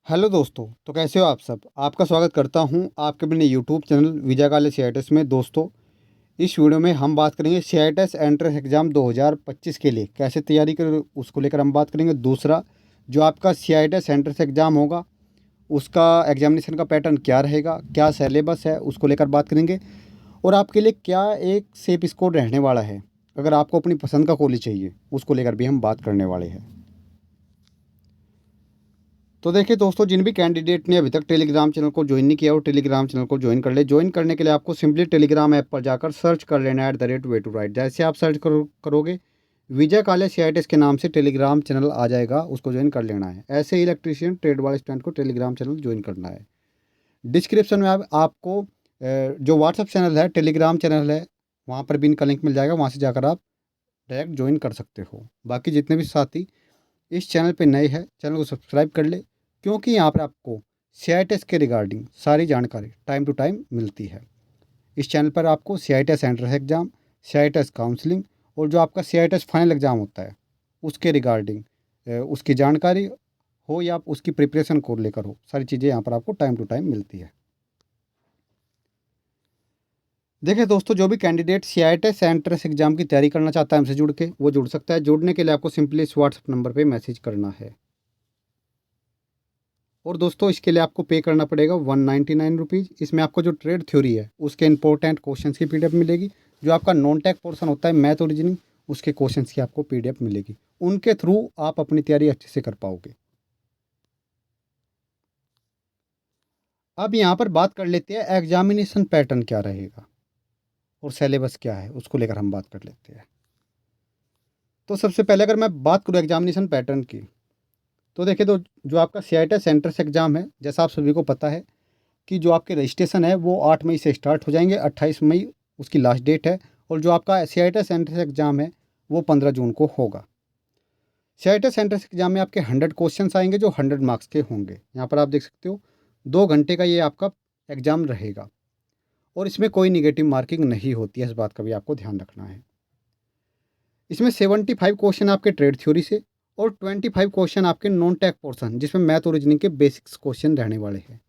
Hello दोस्तों, तो कैसे हो आप सब। आपका स्वागत करता हूं आपके अपने यूट्यूब चैनल विजय काले सीआईटीएस में। दोस्तों, इस वीडियो में हम बात करेंगे सीआईटीएस एंट्रेंस एग्ज़ाम 2025 के लिए कैसे तैयारी करें, उसको लेकर हम बात करेंगे। दूसरा, जो आपका सीआईटीएस एंट्रेंस एग्ज़ाम होगा उसका एग्जामिनेशन का पैटर्न क्या रहेगा, क्या सिलेबस है, उसको लेकर बात करेंगे। और आपके लिए क्या एक सेफ स्कोर रहने वाला है अगर आपको अपनी पसंद का कॉलेज चाहिए, उसको लेकर भी हम बात करने वाले हैं। तो देखिए दोस्तों, जिन भी कैंडिडेट ने अभी तक टेलीग्राम चैनल को ज्वाइन नहीं किया वो टेलीग्राम चैनल को ज्वाइन कर ले। ज्वाइन करने के लिए आपको सिंपली टेलीग्राम ऐप पर जाकर सर्च कर लेना @way to write। जैसे आप सर्च करोगे विजय काले सीआईटीएस के नाम से टेलीग्राम चैनल आ जाएगा, उसको ज्वाइन कर लेना है। ऐसे ही इलेक्ट्रीशियन ट्रेड वाले स्टूडेंट को टेलीग्राम चैनल ज्वाइन करना है। डिस्क्रिप्शन में आपको जो व्हाट्सअप चैनल है, टेलीग्राम चैनल है, वहाँ पर भी इनका लिंक मिल जाएगा, वहाँ से जाकर आप डायरेक्ट ज्वाइन कर सकते हो। बाकी जितने भी साथी इस चैनल पे नए हैं, चैनल को सब्सक्राइब कर ले, क्योंकि यहाँ पर आपको सीआईटीएस के रिगार्डिंग सारी जानकारी टाइम टू टाइम मिलती है। इस चैनल पर आपको CITS entrance exam, CITS counselling और जो आपका सीआईटीएस फाइनल एग्ज़ाम होता है उसके रिगार्डिंग उसकी जानकारी हो या आप उसकी प्रिपरेशन को लेकर हो, सारी चीज़ें यहाँ पर आपको टाइम टू टाइम मिलती है। देखिए दोस्तों, जो भी कैंडिडेट सीआईटीएस एंट्रेंस एग्ज़ाम की तैयारी करना चाहता है हमसे जुड़ के, वो जुड़ सकता है। जुड़ने के लिए आपको सिंपली इस व्हाट्सअप नंबर पर मैसेज करना है। और दोस्तों, इसके लिए आपको पे करना पड़ेगा 199 रुपीज़। इसमें आपको जो ट्रेड थ्योरी है उसके इंपॉर्टेंट क्वेश्चंस की पीडीएफ मिलेगी। जो आपका नॉन टेक पोर्शन होता है, मैथ और रीजनिंग, उसके क्वेश्चंस की आपको पीडीएफ मिलेगी। उनके थ्रू आप अपनी तैयारी अच्छे से कर पाओगे। अब यहाँ पर बात कर लेते हैं एग्जामिनेशन पैटर्न क्या रहेगा और सिलेबस क्या है, उसको लेकर हम बात कर लेते हैं। तो सबसे पहले अगर मैं बात करूँ एग्जामिनेशन पैटर्न की, तो देखिए, तो जो आपका सीआईटीएस एंट्रेंस एग्ज़ाम है, जैसा आप सभी को पता है कि जो आपके रजिस्ट्रेशन है वो 8 मई से स्टार्ट हो जाएंगे, 28 मई उसकी लास्ट डेट है। और जो आपका सीआईटीएस एंट्रेंस एग्ज़ाम है वो 15 जून को होगा। सीआईटीएस एंट्रेंस एग्ज़ाम में आपके 100 क्वेश्चंस आएंगे जो 100 मार्क्स के होंगे। यहाँ पर आप देख सकते हो 2 घंटे का ये आपका एग्ज़ाम रहेगा और इसमें कोई निगेटिव मार्किंग नहीं होती है, इस बात का भी आपको ध्यान रखना है। इसमें 75 क्वेश्चन आपके ट्रेड थ्योरी से और 25 क्वेश्चन आपके नॉन टेक पोर्सन, जिसमें मैथ और रीजनिंग के बेसिक्स क्वेश्चन रहने वाले हैं।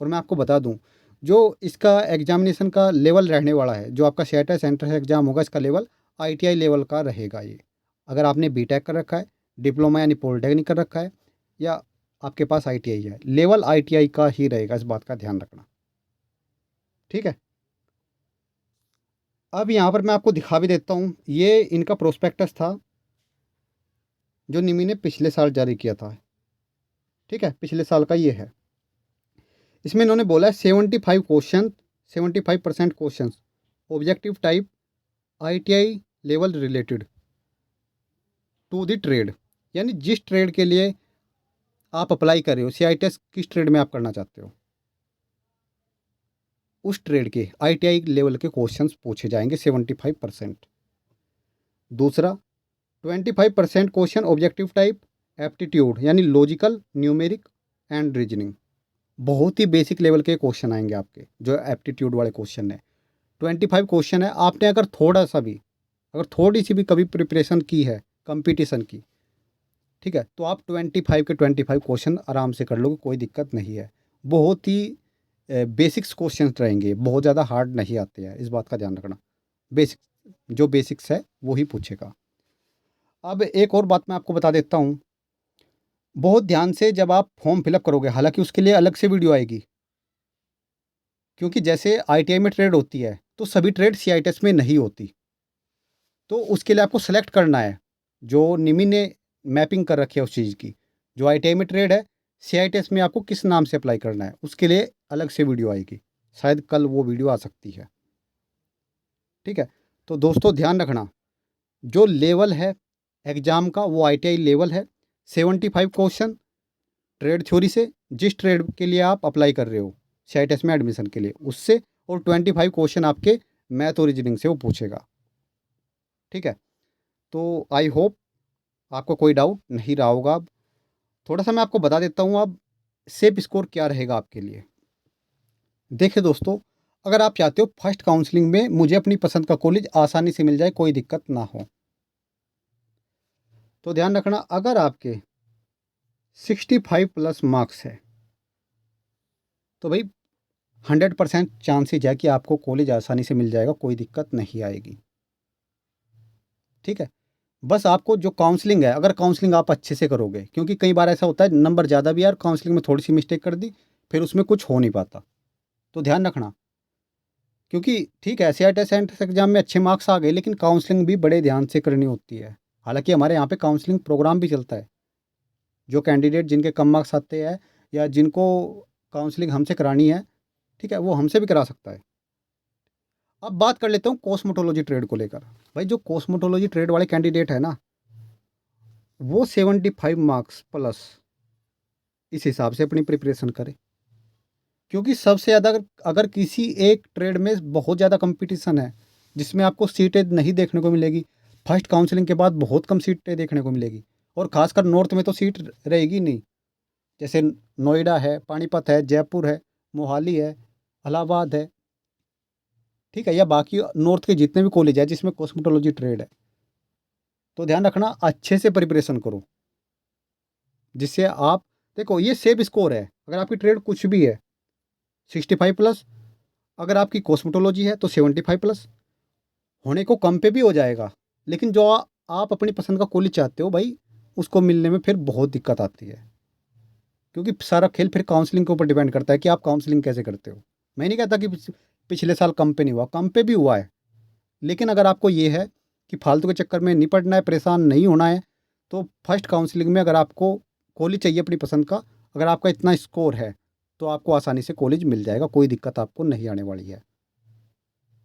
और मैं आपको बता दूं, जो इसका एग्जामिनेशन का लेवल रहने वाला है, जो आपका सीआईटीएस एंट्रेंस एग्जाम होगा, इसका लेवल आईटीआई लेवल का रहेगा। ये अगर आपने बीटेक कर रखा है, डिप्लोमा यानी पॉलिटेक्निक कर रखा है, या आपके पास आईटीआई है, लेवल आईटीआई का ही रहेगा, इस बात का ध्यान रखना। ठीक है। अब यहाँ पर मैं आपको दिखा भी देता हूँ, ये इनका प्रोस्पेक्टस था जो निमी ने पिछले साल जारी किया था। ठीक है, पिछले साल का ये है। इसमें इन्होंने बोला है 75 question, 75% question objective type, ITI level related to the trade, यानी जिस ट्रेड के लिए आप अप्लाई कर रहे हो, सीआईटीएस किस ट्रेड में आप करना चाहते हो, उस ट्रेड के आईटीआई लेवल के क्वेश्चंस पूछे जाएंगे 75%। दूसरा, 25% क्वेश्चन ऑब्जेक्टिव टाइप एप्टीट्यूड, यानी लॉजिकल, न्यूमेरिक एंड रीजनिंग। बहुत ही बेसिक लेवल के क्वेश्चन आएंगे आपके, जो एप्टीट्यूड वाले क्वेश्चन है। 25 क्वेश्चन है। आपने अगर थोड़ा सा भी, अगर थोड़ी सी भी कभी प्रिपरेशन की है कंपटीशन की, ठीक है, तो आप 25 के 25 क्वेश्चन आराम से कर लोगे, कोई दिक्कत नहीं है। बहुत ही बेसिक्स क्वेश्चन रहेंगे, बहुत ज़्यादा हार्ड नहीं आते हैं, इस बात का ध्यान रखना। बेसिक, जो बेसिक्स है वो ही पूछेगा। अब एक और बात मैं आपको बता देता हूँ, बहुत ध्यान से जब आप फॉर्म फिलअप करोगे, हालांकि उसके लिए अलग से वीडियो आएगी, क्योंकि जैसे आईटीआई में ट्रेड होती है तो सभी ट्रेड सीआईटीएस में नहीं होती। तो उसके लिए आपको सेलेक्ट करना है, जो निमी ने मैपिंग कर रखी है उस चीज़ की, जो आईटीआई में ट्रेड है, सीआईटीएस में आपको किस नाम से अप्लाई करना है, उसके लिए अलग से वीडियो आएगी। शायद कल वो वीडियो आ सकती है। ठीक है। तो दोस्तों ध्यान रखना, जो लेवल है एग्ज़ाम का वो आईटीआई लेवल है। 75 क्वेश्चन ट्रेड थ्योरी से, जिस ट्रेड के लिए आप अप्लाई कर रहे हो सीआईटीएस में एडमिशन के लिए, उससे, और 25 क्वेश्चन आपके मैथ और रीजनिंग से वो पूछेगा। ठीक है। तो आई होप आपको कोई डाउट नहीं रहा होगा। अब थोड़ा सा मैं आपको बता देता हूँ अब सेफ स्कोर क्या रहेगा आपके लिए। देखिए दोस्तों, अगर आप चाहते हो फर्स्ट काउंसलिंग में मुझे अपनी पसंद का कॉलेज आसानी से मिल जाए, कोई दिक्कत ना हो, तो ध्यान रखना, अगर आपके 65 प्लस मार्क्स है, तो भाई 100% चांसेज है कि आपको कॉलेज आसानी से मिल जाएगा, कोई दिक्कत नहीं आएगी। ठीक है, बस आपको जो काउंसलिंग है, अगर काउंसलिंग आप अच्छे से करोगे, क्योंकि कई बार ऐसा होता है नंबर ज़्यादा भी यार, काउंसलिंग में थोड़ी सी मिस्टेक कर दी, फिर उसमें कुछ हो नहीं पाता। तो ध्यान रखना, क्योंकि ठीक है CIT एंट्रेंस एग्जाम में अच्छे मार्क्स आ गए, लेकिन काउंसलिंग भी बड़े ध्यान से करनी होती है। हालांकि हमारे यहाँ पे काउंसलिंग प्रोग्राम भी चलता है, जो कैंडिडेट जिनके कम मार्क्स आते हैं या जिनको काउंसलिंग हमसे करानी है, ठीक है, वो हमसे भी करा सकता है। अब बात कर लेता हूँ कॉस्मेटोलॉजी ट्रेड को लेकर। भाई जो कॉस्मेटोलॉजी ट्रेड वाले कैंडिडेट है ना, वो 75 मार्क्स प्लस इस हिसाब से अपनी प्रिपरेशन करें, क्योंकि सबसे ज़्यादा अगर किसी एक ट्रेड में बहुत ज़्यादा कंपटीशन है, जिसमें आपको सीटें नहीं देखने को मिलेगी, फर्स्ट काउंसलिंग के बाद बहुत कम सीटें देखने को मिलेगी, और ख़ासकर नॉर्थ में तो सीट रहेगी नहीं। जैसे नोएडा है, पानीपत है, जयपुर है, मोहाली है, इलाहाबाद है, ठीक है, या बाकी नॉर्थ के जितने भी कॉलेज है जिसमें कॉस्मेटोलॉजी ट्रेड है। तो ध्यान रखना, अच्छे से प्रिपरेशन करो, जिससे आप देखो ये सेफ स्कोर है। अगर आपकी ट्रेड कुछ भी है 65 प्लस, अगर आपकी कॉस्मेटोलॉजी है तो 75 प्लस, होने को कम पे भी हो जाएगा। लेकिन जो आप अपनी पसंद का कॉलेज चाहते हो भाई, उसको मिलने में फिर बहुत दिक्कत आती है, क्योंकि सारा खेल फिर काउंसलिंग के ऊपर डिपेंड करता है कि आप काउंसलिंग कैसे करते हो। मैं नहीं कहता कि पिछले साल कम पे नहीं हुआ, कम पे भी हुआ है, लेकिन अगर आपको ये है कि फालतू के चक्कर में नहीं पड़ना है, परेशान नहीं होना है, तो फर्स्ट काउंसलिंग में अगर आपको कॉलेज चाहिए अपनी पसंद का, अगर आपका इतना स्कोर है, तो आपको आसानी से कॉलेज मिल जाएगा, कोई दिक्कत आपको नहीं आने वाली है।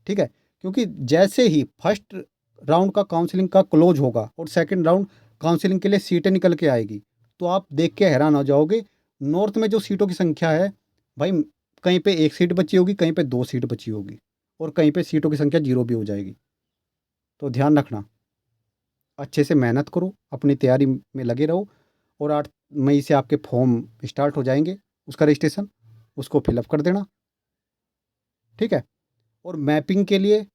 ठीक है, क्योंकि जैसे ही फर्स्ट राउंड का काउंसलिंग का क्लोज होगा और सेकंड राउंड काउंसलिंग के लिए सीटें निकल के आएगी, तो आप देख के हैरान हो जाओगे। नॉर्थ में जो सीटों की संख्या है भाई, कहीं पे 1 सीट बची होगी, कहीं पे 2 सीट बची होगी, और कहीं पे सीटों की संख्या 0 भी हो जाएगी। तो ध्यान रखना, अच्छे से मेहनत करो, अपनी तैयारी में लगे रहो, और 8 मई से आपके फॉर्म स्टार्ट हो जाएंगे, उसका रजिस्ट्रेशन, उसको फिलअप कर देना। ठीक है, और मैपिंग के लिए,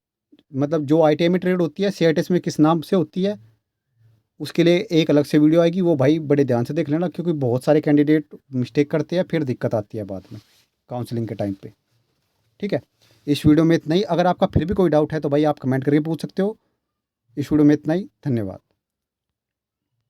मतलब जो ITI में ट्रेड होती है CITS में किस नाम से होती है, उसके लिए एक अलग से वीडियो आएगी, वो भाई बड़े ध्यान से देख लेना, क्योंकि बहुत सारे कैंडिडेट मिस्टेक करते हैं, फिर दिक्कत आती है बाद में काउंसलिंग के टाइम पे। ठीक है, इस वीडियो में इतना ही। अगर आपका फिर भी कोई डाउट है तो भाई आप कमेंट करके पूछ सकते हो। इस वीडियो में इतना ही, धन्यवाद।